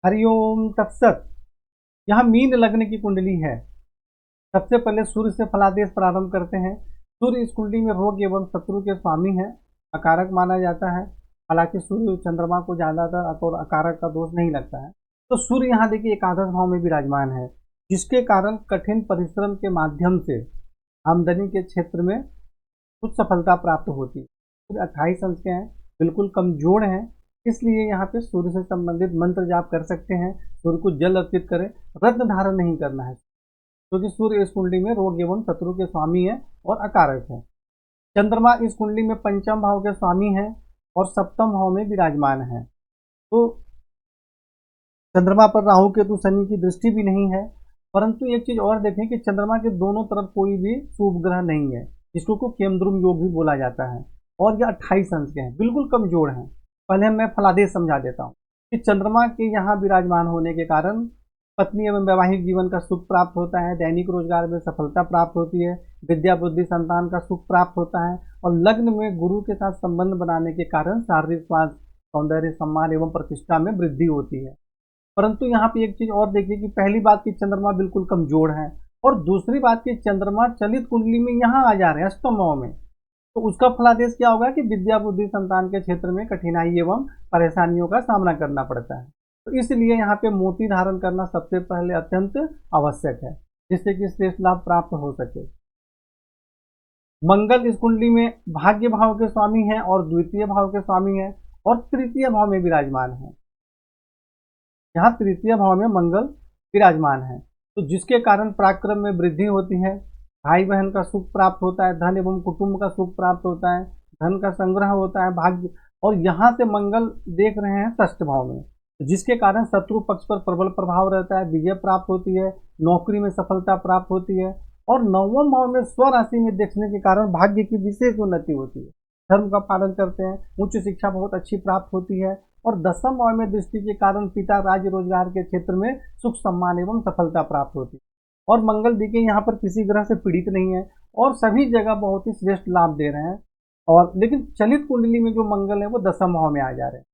हरिओम तत्सत। यहाँ मीन लग्न की कुंडली है। सबसे पहले सूर्य से फलादेश प्रारंभ करते हैं। सूर्य इस कुंडली में रोग एवं शत्रु के स्वामी है, अकारक माना जाता है। हालांकि सूर्य चंद्रमा को ज्यादातर और अकारक का दोष नहीं लगता है। तो सूर्य यहाँ देखिए एकादश भाव में विराजमान है, जिसके कारण कठिन परिश्रम के माध्यम से आमदनी के क्षेत्र में कुछ सफलता प्राप्त होती है। सूर्य 28 अंश के हैं, बिल्कुल कमजोर हैं, इसलिए यहाँ पे सूर्य से संबंधित मंत्र जाप कर सकते हैं। सूर्य को जल अर्पित करें, रत्न धारण नहीं करना है, क्योंकि सूर्य इस कुंडली में रोग एवं शत्रु के स्वामी है और अकारक है। चंद्रमा इस कुंडली में पंचम भाव के स्वामी है और सप्तम भाव में विराजमान है। तो चंद्रमा पर राहु केतु शनि की दृष्टि भी नहीं है। परंतु एक चीज और देखें कि चंद्रमा के दोनों तरफ कोई भी शुभ ग्रह नहीं है, जिसको को केमद्रुम योग भी बोला जाता है। और ये 28 अंश के हैं, बिल्कुल कमजोर हैं। पहले मैं फलादेश समझा देता हूँ कि चंद्रमा के यहाँ विराजमान होने के कारण पत्नी एवं वैवाहिक जीवन का सुख प्राप्त होता है, दैनिक रोजगार में सफलता प्राप्त होती है, विद्या बुद्धि संतान का सुख प्राप्त होता है और लग्न में गुरु के साथ संबंध बनाने के कारण शारीरिक स्वास्थ्य, सौंदर्य, सम्मान एवं प्रतिष्ठा में वृद्धि होती है। परंतु यहाँ पे एक चीज और देखिए कि पहली बात की चंद्रमा बिल्कुल कमजोर है, और दूसरी बात की चंद्रमा चलित कुंडली में यहाँ आ जा रहे हैं अष्टम भाव में। तो उसका फलादेश क्या होगा कि विद्या बुद्धि संतान के क्षेत्र में कठिनाई एवं परेशानियों का सामना करना पड़ता है। तो इसलिए यहाँ पे मोती धारण करना सबसे पहले अत्यंत आवश्यक है, जिससे कि श्रेष्ठ लाभ प्राप्त हो सके। मंगल इस कुंडली में भाग्य भाव के स्वामी है और द्वितीय भाव के स्वामी है और तृतीय भाव में विराजमान है। यहाँ तृतीय भाव में मंगल विराजमान है, तो जिसके कारण पराक्रम में वृद्धि होती है, भाई बहन का सुख प्राप्त होता है, धन एवं कुटुंब का सुख प्राप्त होता है, धन का संग्रह होता है, भाग्य। और यहाँ से मंगल देख रहे हैं षष्ठ भाव में, जिसके कारण शत्रु पक्ष पर प्रबल प्रभाव रहता है, विजय प्राप्त होती है, नौकरी में सफलता प्राप्त होती है। और नवम भाव में स्वराशि में देखने के कारण भाग्य की विशेष उन्नति होती है, धर्म का पालन करते हैं, उच्च शिक्षा बहुत अच्छी प्राप्त होती है। और दसम भाव में दृष्टि के कारण पिता राज्य रोजगार के क्षेत्र में सुख सम्मान एवं सफलता प्राप्त होती है। और मंगल देखिए यहाँ पर किसी ग्रह से पीड़ित नहीं है और सभी जगह बहुत ही श्रेष्ठ लाभ दे रहे हैं। और लेकिन चलित कुंडली में जो मंगल है वो दसम भाव में आ जा रहे हैं।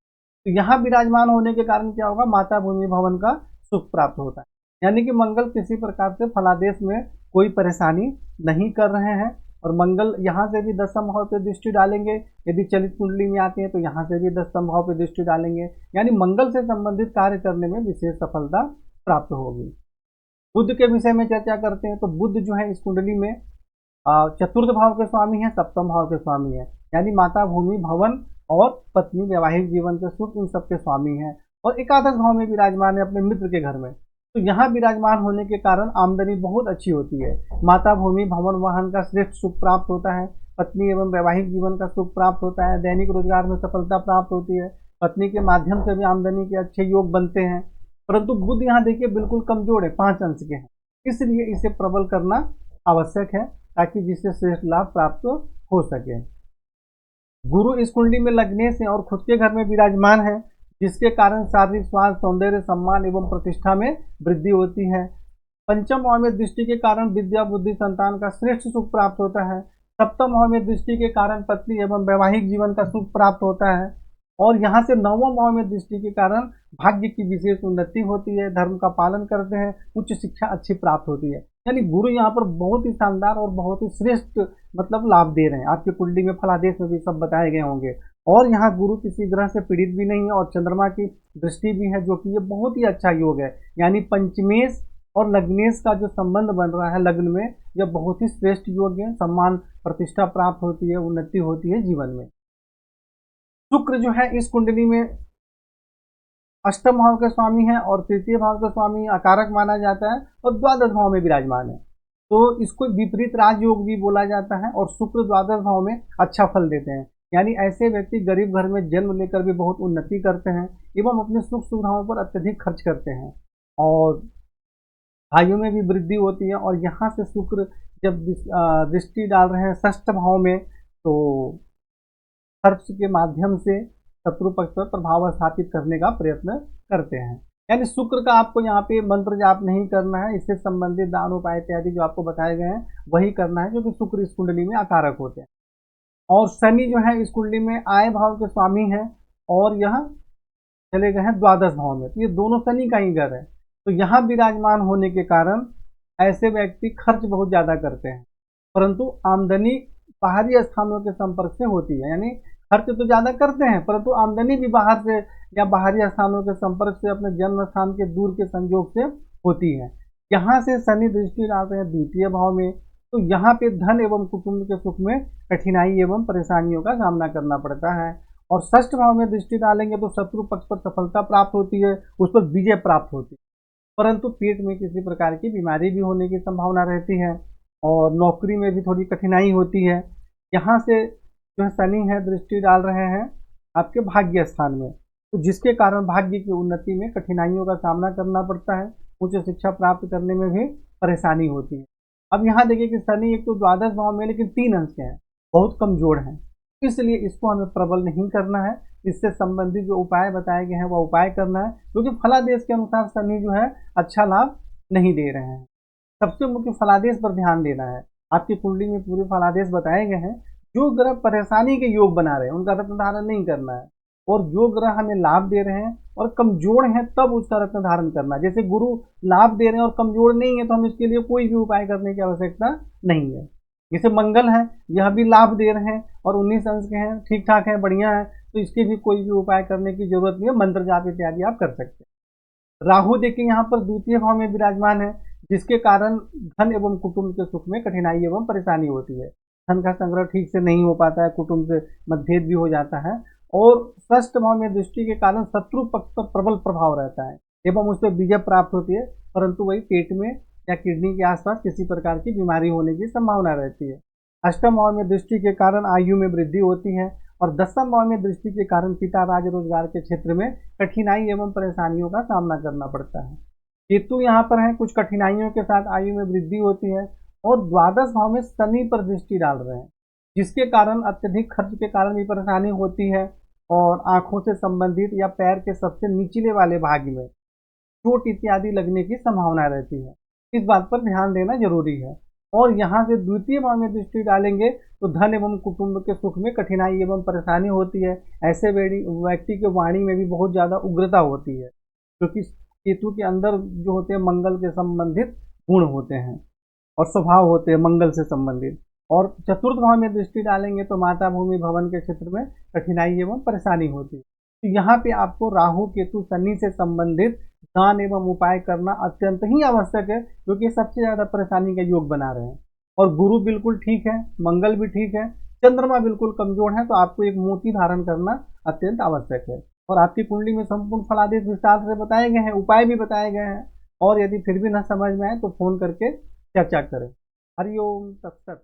तो यहाँ विराजमान होने के कारण क्या होगा, माता भूमि भवन का सुख प्राप्त होता है। यानी कि मंगल किसी प्रकार से फलादेश में कोई परेशानी नहीं कर रहे हैं। और मंगल यहाँ से भी दसम भाव पे दृष्टि डालेंगे, यदि चलित कुंडली में आते हैं तो यहाँ से भी दसम भाव पे दृष्टि डालेंगे, यानी मंगल से संबंधित कार्य करने में विशेष सफलता प्राप्त होगी। बुध के विषय में चर्चा करते हैं तो बुध जो है इस कुंडली में चतुर्थ भाव के स्वामी है, सप्तम भाव के स्वामी है, यानी माता भूमि भवन और पत्नी वैवाहिक जीवन के सुख इन सबके स्वामी है। और एकादश भाव में विराजमान है अपने मित्र के घर में। तो यहाँ विराजमान होने के कारण आमदनी बहुत अच्छी होती है, माता भूमि भवन वाहन का श्रेष्ठ सुख प्राप्त होता है, पत्नी एवं वैवाहिक जीवन का सुख प्राप्त होता है, दैनिक रोजगार में सफलता प्राप्त होती है, पत्नी के माध्यम से भी आमदनी के अच्छे योग बनते हैं। परंतु बुध यहाँ देखिए बिल्कुल कमजोर है, 5 अंश के हैं, इसलिए इसे प्रबल करना आवश्यक है ताकि जिससे श्रेष्ठ लाभ प्राप्त हो सके। गुरु इस कुंडली में लग्नेश है और खुद के घर में विराजमान है, जिसके कारण शारीरिक स्वास्थ्य, सौंदर्य, सम्मान एवं प्रतिष्ठा में वृद्धि होती है। पंचम भाव में दृष्टि के कारण विद्या बुद्धि संतान का श्रेष्ठ सुख प्राप्त होता है। सप्तम भाव में दृष्टि के कारण पत्नी एवं वैवाहिक जीवन का सुख प्राप्त होता है। और यहाँ से नवम भाव में दृष्टि के कारण भाग्य की विशेष उन्नति होती है, धर्म का पालन करते हैं, उच्च शिक्षा अच्छी प्राप्त होती है। यानी गुरु यहाँ पर बहुत ही शानदार और बहुत ही श्रेष्ठ मतलब लाभ दे रहे हैं। आपकी कुंडली में फलादेश में भी सब बताए गए होंगे। और यहाँ गुरु किसी ग्रह से पीड़ित भी नहीं है और चंद्रमा की दृष्टि भी है, जो कि ये बहुत ही अच्छा योग है। यानी पंचमेश और लग्नेश का जो संबंध बन रहा है लग्न में, यह बहुत ही श्रेष्ठ योग है, सम्मान प्रतिष्ठा प्राप्त होती है, उन्नति होती है जीवन में। शुक्र जो है इस कुंडली में अष्टम भाव के स्वामी है और तृतीय भाव के स्वामी अकारक माना जाता है और द्वादश भाव में विराजमान है। तो इसको विपरीत राजयोग भी बोला जाता है। और शुक्र द्वादश भाव में अच्छा फल देते हैं, यानी ऐसे व्यक्ति गरीब घर में जन्म लेकर भी बहुत उन्नति करते हैं एवं अपने सुख सुविधाओं पर अत्यधिक खर्च करते हैं और आयु में भी वृद्धि होती है। और यहाँ से शुक्र जब दृष्टि डाल रहे हैं षष्ठ भाव में, तो खर्च के माध्यम से शत्रु पक्ष पर प्रभाव स्थापित करने का प्रयत्न करते हैं। यानी शुक्र का आपको यहाँ पे मंत्र जाप नहीं करना है, इससे संबंधित दान उपाय इत्यादि जो आपको बताए गए हैं वही करना है, क्योंकि शुक्र इस कुंडली में अकारक होते हैं। और शनि जो है इस कुंडली में आय भाव के स्वामी है और यह चले गए हैं द्वादश भाव में, तो ये दोनों शनि का ही घर है। तो यहाँ विराजमान होने के कारण ऐसे व्यक्ति खर्च बहुत ज़्यादा करते हैं, परंतु आमदनी बाहरी स्थानों के संपर्क से होती है। यानी खर्च तो ज़्यादा करते हैं, परंतु आमदनी भी बाहर से या बाहरी स्थानों के संपर्क से, अपने जन्म स्थान के दूर के संयोग से होती है। यहाँ से शनि दृष्टि डालते हैं द्वितीय भाव में, तो यहाँ पे धन एवं कुटुंब के सुख में कठिनाई एवं परेशानियों का सामना करना पड़ता है। और षष्ठ भाव में दृष्टि डालेंगे तो शत्रु पक्ष पर सफलता प्राप्त होती है, उस पर विजय प्राप्त होती है, परंतु पेट में किसी प्रकार की बीमारी भी होने की संभावना रहती है और नौकरी में भी थोड़ी कठिनाई होती है। यहाँ से जो है शनि है दृष्टि डाल रहे हैं आपके भाग्य स्थान में, तो जिसके कारण भाग्य की उन्नति में कठिनाइयों का सामना करना पड़ता है, उच्च शिक्षा प्राप्त करने में भी परेशानी होती है। अब यहाँ देखिए कि शनि एक तो द्वादश भाव में लेकिन 3 अंश के हैं, बहुत कमजोर हैं, इसलिए इसको हमें प्रबल नहीं करना है। इससे संबंधित जो उपाय बताए गए हैं वह उपाय करना है, क्योंकि फलादेश के अनुसार शनि जो है अच्छा लाभ नहीं दे रहे हैं। सबसे मुख्य फलादेश पर ध्यान देना है। आपकी कुंडली में पूरे फलादेश बताए गए हैं। जो ग्रह परेशानी के योग बना रहे हैं उनका रत्न धारण नहीं करना है, और जो ग्रह हमें लाभ दे रहे हैं और कमजोर हैं तब उसका रत्न धारण करना है। जैसे गुरु लाभ दे रहे हैं और कमजोर नहीं है तो हम इसके लिए कोई भी उपाय करने की आवश्यकता नहीं है। जैसे मंगल है, यह भी लाभ दे रहे हैं और 19 अंश के हैं, ठीक ठाक है, बढ़िया है, तो इसके भी कोई भी उपाय करने की जरूरत नहीं है, मंत्र जाप इत्यादि आप कर सकते हैं। राहु देखिए यहाँ पर द्वितीय भाव में विराजमान है, जिसके कारण धन एवं कुटुंब के सुख में कठिनाई एवं परेशानी होती है। धन का संग्रह ठीक से नहीं हो पाता है, कुटुंब से मतभेद भी हो जाता है, और षष्ठ भाव में दृष्टि के कारण शत्रु पक्ष पर प्रबल प्रभाव रहता है एवं उस पर विजय प्राप्त होती है, परंतु वही पेट में या किडनी के आसपास किसी प्रकार की बीमारी होने की संभावना रहती है। अष्टम भाव में दृष्टि के कारण आयु में वृद्धि होती है, और दसम भाव में दृष्टि के कारण पिता राज रोजगार के क्षेत्र में कठिनाई एवं परेशानियों का सामना करना पड़ता है। केतु यहाँ पर है, कुछ कठिनाइयों के साथ आयु में वृद्धि होती है, और द्वादश भाव में शनि पर दृष्टि डाल रहे हैं, जिसके कारण अत्यधिक खर्च के कारण भी परेशानी होती है, और आंखों से संबंधित या पैर के सबसे निचले वाले भाग में चोट इत्यादि लगने की संभावना रहती है। इस बात पर ध्यान देना जरूरी है। और यहाँ से द्वितीय भाव में दृष्टि डालेंगे तो धन एवं कुटुंब के सुख में कठिनाई एवं परेशानी होती है। ऐसे व्यक्ति के वाणी में भी बहुत ज़्यादा उग्रता होती है, क्योंकि केतु के अंदर जो होते हैं मंगल के संबंधित गुण होते हैं और स्वभाव होते हैं मंगल से संबंधित। और चतुर्थ भाव में दृष्टि डालेंगे तो माता भूमि भवन के क्षेत्र में कठिनाई एवं परेशानी होती है। तो यहाँ पे आपको राहु केतु शनि से संबंधित दान एवं उपाय करना अत्यंत ही आवश्यक है, क्योंकि सबसे ज्यादा परेशानी का योग बना रहे हैं। और गुरु बिल्कुल ठीक है, मंगल भी ठीक है, चंद्रमा बिल्कुल कमजोर है, तो आपको एक मोती धारण करना अत्यंत आवश्यक है। और आपकी कुंडली में संपूर्ण फलादेश विस्तार से बताए गए हैं, उपाय भी बताए गए हैं, और यदि फिर भी न समझ में आए तो फोन करके चर्चा करें। हरिओम तत्सत।